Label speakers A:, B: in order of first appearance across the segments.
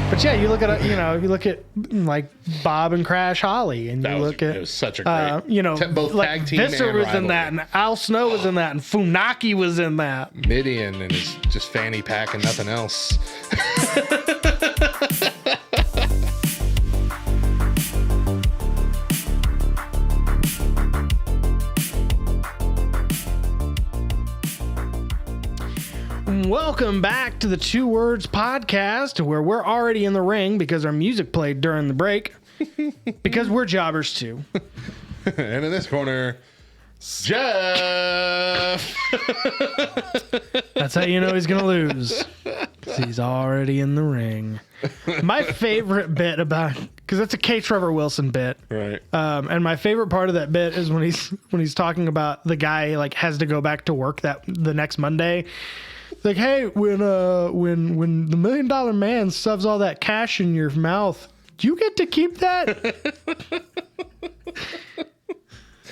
A: But yeah, you look at you look at like Bob and Crash Holly, and
B: it was such a great, both
A: like
B: tag team
A: Visser
B: and
A: was
B: rivalry.
A: in that, and Al Snow was in that, and Funaki was in that.
B: Midian and his just fanny pack and nothing else.
A: Welcome back to the Two Words Podcast, where we're already in the ring because our music played during the break. Because we're jobbers too.
B: And in this corner, Jeff.
A: That's how you know he's going to lose. 'Cause he's already in the ring. My favorite bit because that's a K. Trevor Wilson bit.
B: Right.
A: And my favorite part of that bit is when he's talking about the guy like has to go back to work the next Monday. Like, hey, when the $1 million man shoves all that cash in your mouth, do you get to keep that?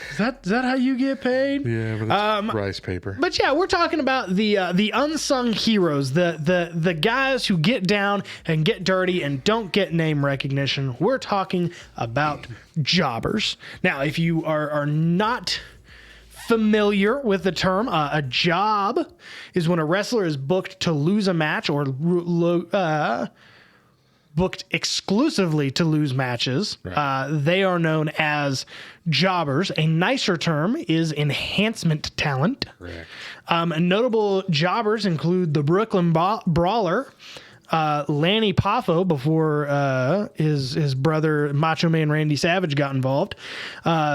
A: Is that how you get paid?
B: Yeah, but that's rice paper.
A: But yeah, we're talking about the unsung heroes, the guys who get down and get dirty and don't get name recognition. We're talking about jobbers. Now, if you are not familiar with the term, a job is when a wrestler is booked to lose a match or booked exclusively to lose matches. Right. They are known as jobbers. A nicer term is enhancement talent. Notable jobbers include the Brooklyn Brawler, Lanny Poffo before his brother Macho Man Randy Savage got involved,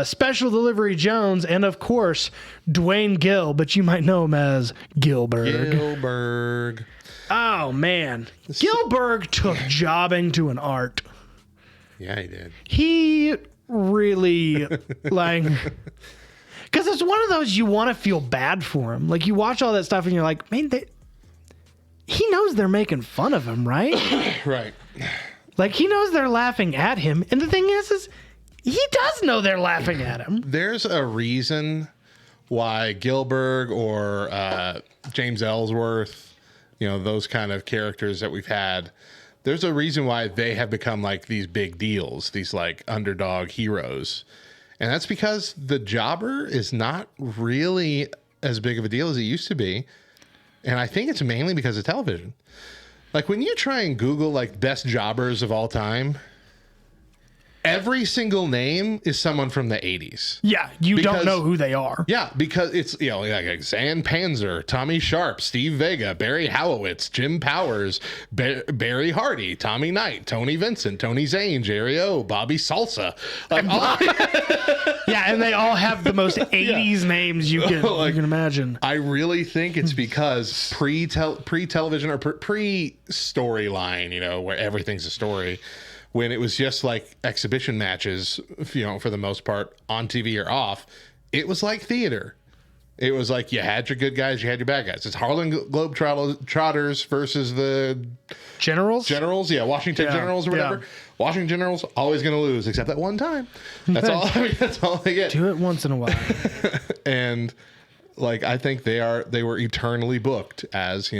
A: Special Delivery Jones, and of course Dwayne Gill, but you might know him as Gilberg. Oh man, Gilberg took jobbing to an art.
B: Yeah, he did.
A: He really like, because it's one of those you want to feel bad for him. Like you watch all that stuff and you're like, man, he knows they're making fun of him, right?
B: Right.
A: Like he knows they're laughing at him. And the thing is he does know they're laughing at him.
B: There's a reason why Gilbert or James Ellsworth, those kind of characters that we've had, there's a reason why they have become like these big deals, these like underdog heroes. And that's because the jobber is not really as big of a deal as it used to be. And I think it's mainly because of television. Like when you try and Google like best jobbers of all time, every single name is someone from the 80s.
A: Yeah, don't know who they are.
B: Yeah, because it's, like Zan Panzer, Tommy Sharp, Steve Vega, Barry Howowitz, Jim Powers, Barry Hardy, Tommy Knight, Tony Vincent, Tony Zane, Jerry O, Bobby Salsa. Like,
A: yeah, and they all have the most 80s names you can imagine.
B: I really think it's because pre-television or pre-storyline, where everything's a story, when it was just like exhibition matches, for the most part on TV or off, it was like theater. It was like you had your good guys, you had your bad guys. It's Harlem Globetrotters versus the
A: Generals, yeah,
B: Washington Generals or whatever. Yeah. Washington Generals always going to lose, except that one time. That's all. That's all they get.
A: Do it once in a while.
B: And like I think they were eternally booked as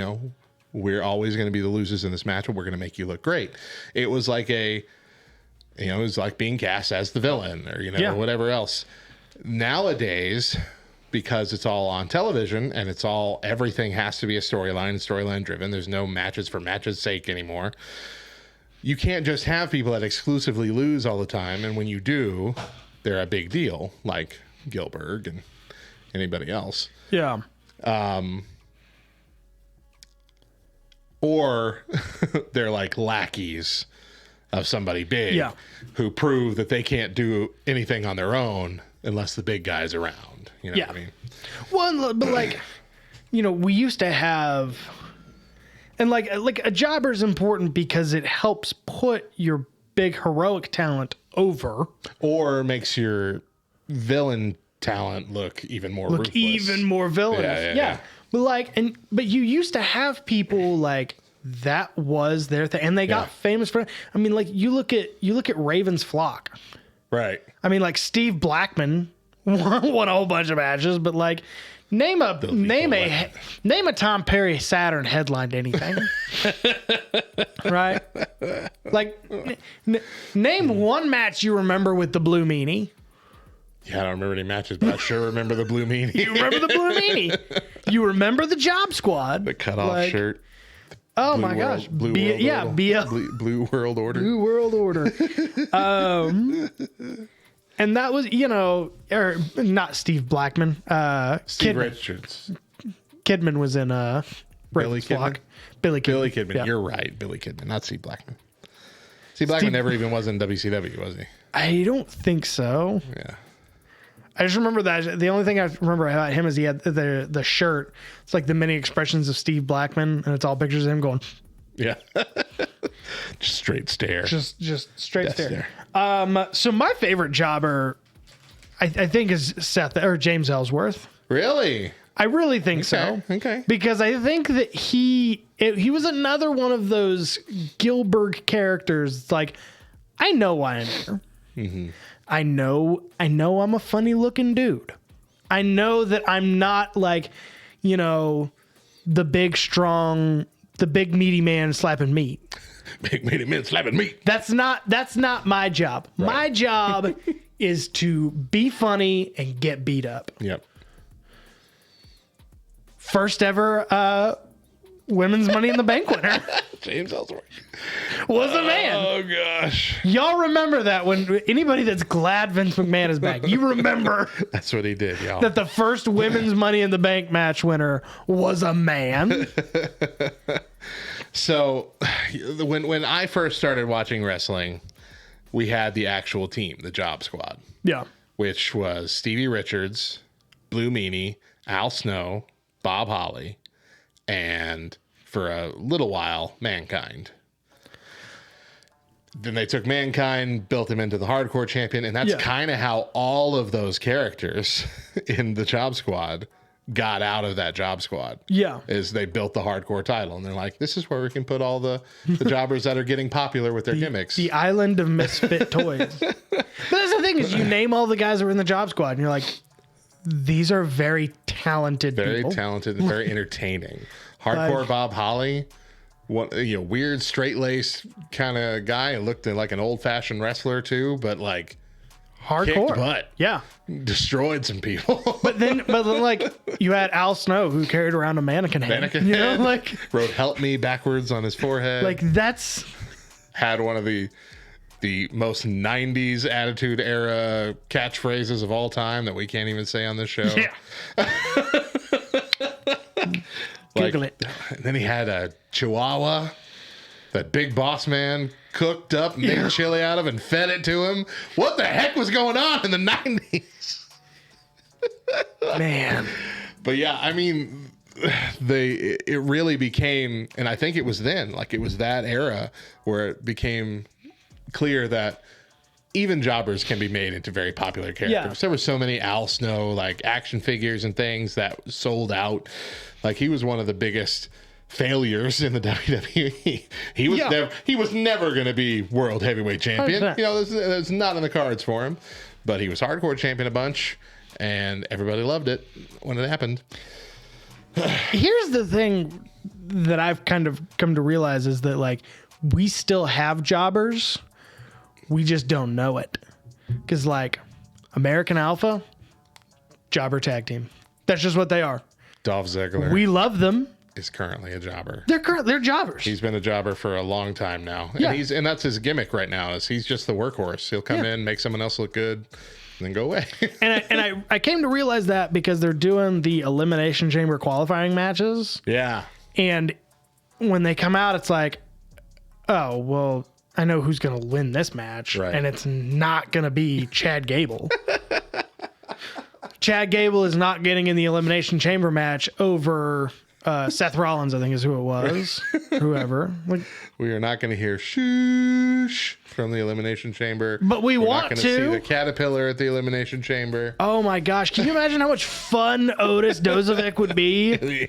B: we're always going to be the losers in this match, but we're going to make you look great. It was like it was like being cast as the villain or, whatever else. Nowadays, because it's all on television and everything has to be a storyline driven. There's no matches for matches' sake anymore. You can't just have people that exclusively lose all the time. And when you do, they're a big deal, like Gilbert and anybody else.
A: Yeah.
B: Or they're like lackeys of somebody big who prove that they can't do anything on their own unless the big guy's around. What I mean?
A: Well, but like, we used to have, and like a jobber is important because it helps put your big heroic talent over.
B: Or makes your villain talent look even more ruthless.
A: Even more villainous. Yeah. But you used to have people like that was their thing, and they got famous for. I mean, like you look at Raven's Flock,
B: right?
A: I mean, like Steve Blackman won a whole bunch of matches, but like name a Tom Perry Saturn headlined anything, right? Like, name one match you remember with the Blue Meanie.
B: Yeah, I don't remember any matches, but I sure remember the Blue Meanie.
A: You remember the Blue Meanie. You remember the Job Squad.
B: The cutoff shirt.
A: Oh
B: Blue
A: my gosh.
B: Blue World Order.
A: Blue World Order. And that was, or not Steve Blackman.
B: Steve
A: Kidman.
B: Richards.
A: Kidman was in
B: Billy
A: Kidman.
B: Kidman.
A: Billy Kidman.
B: Billy Kidman.
A: Yeah.
B: You're right. Billy Kidman, not Steve Blackman. Steve Blackman never even was in WCW, was he?
A: I don't think so.
B: Yeah.
A: I just remember that the only thing I remember about him is he had the shirt. It's like the many expressions of Steve Blackman, and it's all pictures of him going.
B: Yeah. Just straight stare.
A: Just straight stare. So my favorite jobber, I think, is James Ellsworth.
B: Really?
A: I really think so.
B: Okay.
A: Because I think that he was another one of those Gilbert characters. It's like, I know why I'm here. Mm-hmm. I know I'm a funny looking dude. I know that I'm not like, the big meaty man slapping meat.
B: Big meaty man slapping meat.
A: That's not my job. Right. My job is to be funny and get beat up.
B: Yep.
A: First ever women's Money in the Bank winner.
B: James Ellsworth
A: was a man.
B: Oh gosh.
A: Y'all remember that when anybody that's glad Vince McMahon is back, you remember
B: that's what he did, y'all.
A: That the first women's Money in the Bank match winner was a man.
B: So when I first started watching wrestling, we had the actual team, the Job Squad.
A: Yeah.
B: Which was Stevie Richards, Blue Meanie, Al Snow, Bob Holly, and for a little while, Mankind. Then they took Mankind, built him into the Hardcore Champion, and that's kind of how all of those characters in the Job Squad got out of that Job Squad. Yeah. Is they built the Hardcore title, and they're like, this is where we can put all the jobbers that are getting popular with their gimmicks.
A: The island of misfit toys. But that's the thing, is you name all the guys that were in the Job Squad, and you're like, these are very talented people.
B: Very talented and very entertaining. Hardcore Bob Holly, weird straight-laced kind of guy. Looked like an old-fashioned wrestler too, but like
A: hardcore
B: kicked butt.
A: Yeah,
B: destroyed some people.
A: but then like you had Al Snow, who carried around a mannequin head. Like
B: wrote "Help Me" backwards on his forehead.
A: Like that's
B: had one of the most 90s attitude era catchphrases of all time that we can't even say on this show.
A: Yeah.
B: Google it. And then he had a Chihuahua that Big Boss Man cooked up, made chili out of, and fed it to him. What the heck was going on in the 90s?
A: Man.
B: But yeah, I mean, it really became, and I think it was then, like it was that era where it became clear that even jobbers can be made into very popular characters. Yeah. There were so many Al Snow like action figures and things that sold out. Like he was one of the biggest failures in the WWE. He was never going to be world heavyweight champion. 100%. That's not in the cards for him. But he was hardcore champion a bunch, and everybody loved it when it happened.
A: Here's the thing that I've kind of come to realize is that like we still have jobbers. We just don't know it. Because, like, American Alpha, jobber tag team. That's just what they are.
B: Dolph Ziggler.
A: We love them.
B: Is currently a jobber.
A: They're jobbers.
B: He's been a jobber for a long time now. And that's his gimmick right now, is he's just the workhorse. He'll come in, make someone else look good, and then go away.
A: and I came to realize that because they're doing the Elimination Chamber qualifying matches.
B: Yeah.
A: And when they come out, it's like, oh, well, I know who's going to win this match, and it's not going to be Chad Gable. Chad Gable is not getting in the Elimination Chamber match over Seth Rollins, I think is who it was. Whoever. Like,
B: we are not going to hear shoosh from the Elimination Chamber.
A: But we're
B: want
A: not
B: to
A: see
B: the Caterpillar at the Elimination Chamber.
A: Oh my gosh. Can you imagine how much fun Otis Dozovic would be?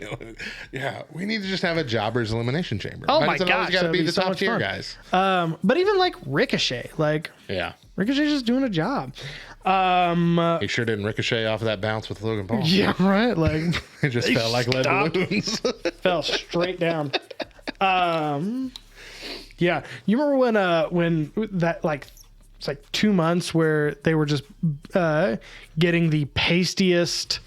B: Yeah, we need to just have a Jobbers Elimination Chamber.
A: Oh my gosh.
B: Got to be the
A: so
B: top tier guys.
A: But even like Ricochet, Ricochet's just doing a job.
B: He sure didn't ricochet off of that bounce with Logan Paul.
A: Yeah, right. Like
B: it just felt like lead balloons.
A: Fell straight down. Yeah. You remember when that, like, it's like 2 months where they were just getting the pastiest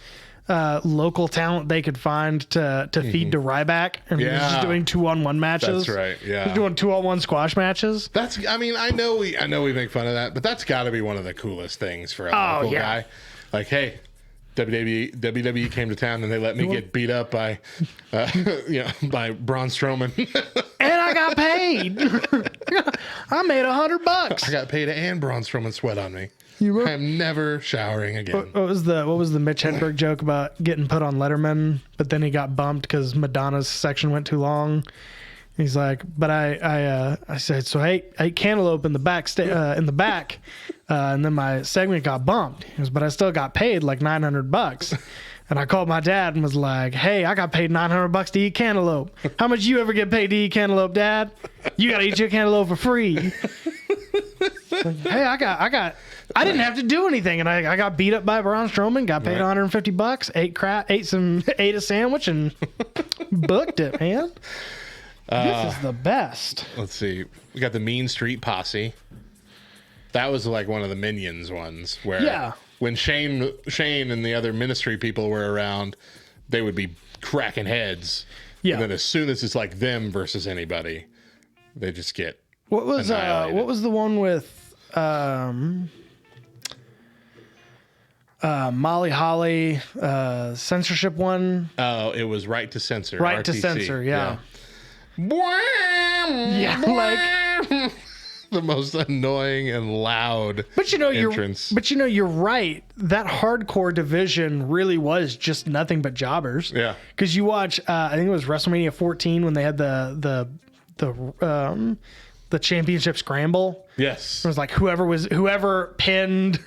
A: local talent they could find to feed to Ryback, and he was just doing 2-on-1 matches.
B: That's right. Yeah,
A: he's doing 2-on-1 squash matches.
B: I mean, I know we make fun of that, but that's got to be one of the coolest things for a local guy. Like, hey, WWE came to town and they let me get beat up by, by Braun Strowman,
A: and I got paid. I made $100.
B: I got paid, and Braun Strowman sweat on me. I'm never showering again.
A: What was the Mitch Hedberg joke about getting put on Letterman, but then he got bumped because Madonna's section went too long? He's like, but I said, so I ate cantaloupe in the back, and then my segment got bumped. He goes, but I still got paid like $900. And I called my dad and was like, hey, I got paid $900 to eat cantaloupe. How much you ever get paid to eat cantaloupe, Dad? You got to eat your cantaloupe for free. Like, hey, I didn't have to do anything, and I got beat up by Braun Strowman, got paid $150, ate a sandwich, and booked it, man. This is the best.
B: Let's see. We got the Mean Street Posse. That was like one of the Minions ones where when Shane and the other Ministry people were around, they would be cracking heads. Yeah. And then as soon as it's like them versus anybody, they just get annihilated.
A: What was the one with Molly Holly censorship one?
B: Oh, it was Right to Censor.
A: Right
B: RTC.
A: to Censor, yeah.
B: Yeah,
A: like
B: the most annoying and loud entrance.
A: You're right. That hardcore division really was just nothing but jobbers.
B: Yeah.
A: Because you watch, I think it was WrestleMania 14 when they had the championship scramble.
B: Yes.
A: It was like whoever was champion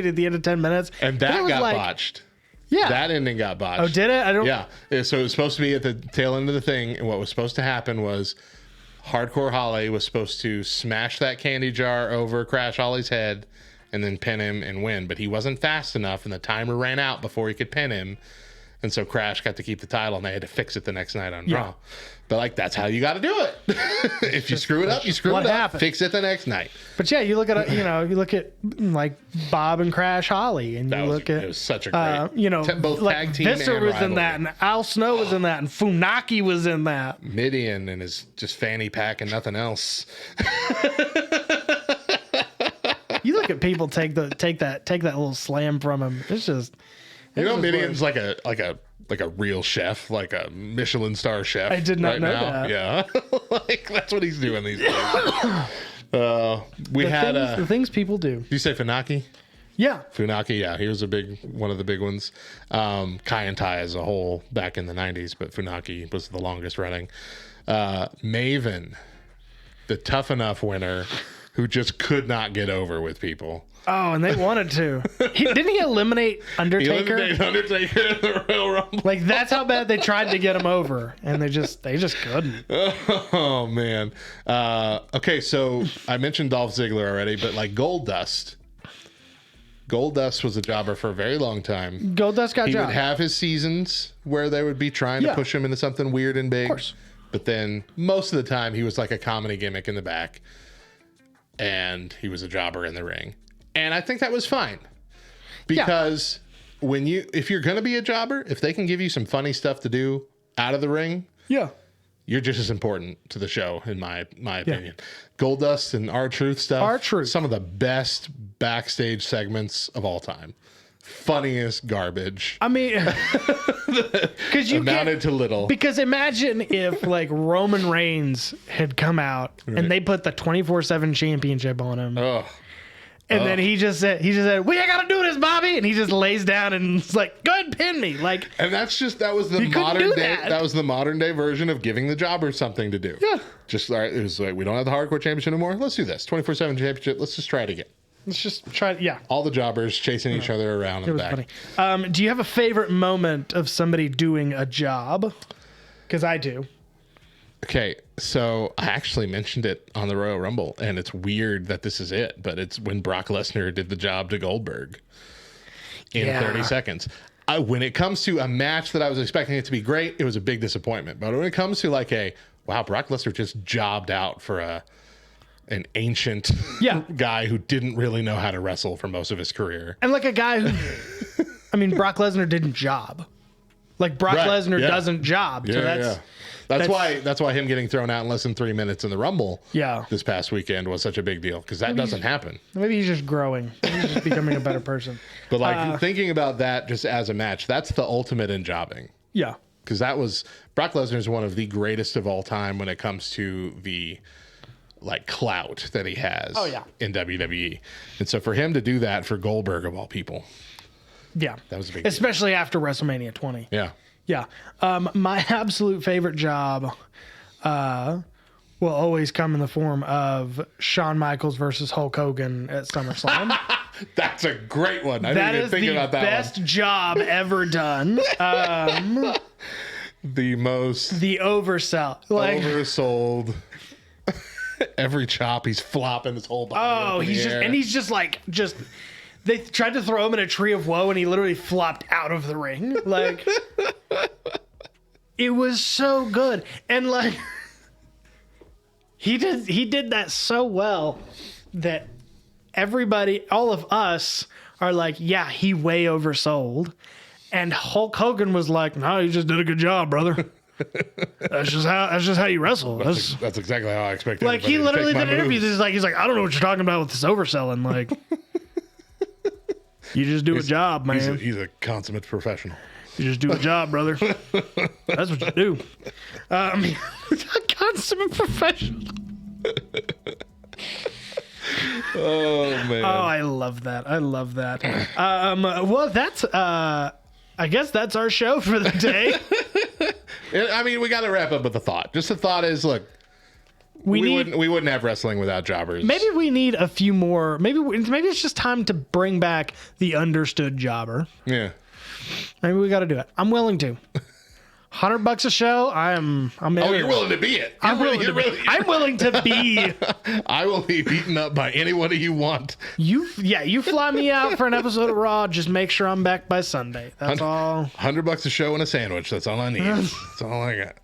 A: at the end of 10 minutes.
B: And that got botched.
A: Yeah.
B: That ending got botched.
A: Oh, did it?
B: Yeah. So it was supposed to be at the tail end of the thing, and what was supposed to happen was Hardcore Holly was supposed to smash that candy jar over Crash Holly's head and then pin him and win, but he wasn't fast enough, and the timer ran out before he could pin him. And so Crash got to keep the title, and they had to fix it the next night on Raw. But like, that's how you got to do it. If you screw it up, you screw it up. Fix it the next night.
A: But yeah, you look at like Bob and Crash Holly, and it
B: was such a great
A: both
B: like tag team.
A: Visser was in that, and Al Snow was in that, and Funaki was in that.
B: Midian and his just fanny pack and nothing else.
A: You look at people take that little slam from him. It's just.
B: Midian's like a real chef, like a Michelin star chef.
A: I did not know that.
B: Yeah, like that's what he's doing these days. The
A: things people do.
B: Did you say Funaki?
A: Yeah,
B: Funaki. Yeah, he was one of the big ones. Kai and Tai as a whole back in the '90s, but Funaki was the longest running. Maven, the Tough Enough winner, who just could not get over with people.
A: Oh, and they wanted to. Didn't he eliminate Undertaker?
B: He eliminated Undertaker in the Royal Rumble.
A: Like, that's how bad they tried to get him over, and they just couldn't.
B: Oh man. Okay, so I mentioned Dolph Ziggler already, but like Goldust was a jobber for a very long time.
A: Goldust got
B: He would have his seasons where they would be trying to push him into something weird and big.
A: Of course.
B: But then most of the time he was like a comedy gimmick in the back, and he was a jobber in the ring. And I think that was fine, because if you're going to be a jobber, if they can give you some funny stuff to do out of the ring, you're just as important to the show, in my opinion. Goldust and R-Truth stuff.
A: R-Truth.
B: Some of the best backstage segments of all time. Funniest garbage.
A: I mean, because you
B: amounted to little.
A: Because imagine if like Roman Reigns had come out and they put the 24/7 championship on him.
B: Oh.
A: And then he just said, we ain't gotta do this, Bobby. And he just lays down and is like, go ahead and pin me. Like,
B: and that was the modern day. That was the modern day version of giving the jobber something to do. Yeah. Just like, it was like, we don't have the hardcore championship anymore. Let's do this 24/7 championship. Let's just try it again.
A: Let's just try. Yeah.
B: All the jobbers chasing each other around. It was back.
A: Funny. Do you have a favorite moment of somebody doing a job? Because I do.
B: Okay, so I actually mentioned it on the Royal Rumble, and it's weird that this is it, but it's when Brock Lesnar did the job to Goldberg in 30 seconds. When it comes to a match that I was expecting it to be great, it was a big disappointment. But when it comes to like wow, Brock Lesnar just jobbed out for an ancient guy who didn't really know how to wrestle for most of his career.
A: And like a guy who, I mean, Brock Lesnar didn't job. Like Brock Lesnar doesn't job. So
B: that's why him getting thrown out in less than 3 minutes in the Rumble this past weekend was such a big deal, because that doesn't happen.
A: Maybe he's just growing. He's just becoming a better person.
B: But like thinking about that just as a match, that's the ultimate in jobbing.
A: Yeah.
B: Because that was Brock Lesnar is one of the greatest of all time when it comes to the like clout that he has in WWE. And so for him to do that for Goldberg of all people.
A: Yeah.
B: That was a big
A: especially deal. After WrestleMania 20.
B: Yeah.
A: Yeah. My absolute favorite job will always come in the form of Shawn Michaels versus Hulk Hogan at SummerSlam.
B: That's a great one. I didn't even think about that one.
A: That is the best job ever done.
B: The
A: oversell. Like,
B: oversold. Every chop, he's flopping his whole body.
A: He's just they tried to throw him in a tree of woe and he literally flopped out of the ring. Like, it was so good. And like, he did that so well that everybody, all of us are like, yeah, he way oversold. And Hulk Hogan was like, no, you just did a good job, brother. That's just how you wrestle.
B: That's exactly how I expected.
A: Like, he literally did an interview. He's like, I don't know what you're talking about with this overselling. Like, you just do a job, man.
B: He's a consummate professional.
A: You just do a job, brother. That's what you do. A consummate professional.
B: Oh man.
A: Oh, I love that. Well, that's I guess that's our show for the day.
B: I mean, we got to wrap up with a thought. Just the thought is, look, we wouldn't have wrestling without jobbers.
A: Maybe we need a few more. Maybe it's just time to bring back the understood jobber.
B: Yeah.
A: Maybe we got to do it. I'm willing to. $100 a show. I'm.
B: Oh, you're willing to be it.
A: I'm willing to be.
B: I will be beaten up by anyone you want.
A: You fly me out for an episode of Raw. Just make sure I'm back by Sunday. That's all.
B: $100 a show and a sandwich. That's all I need. That's all I got.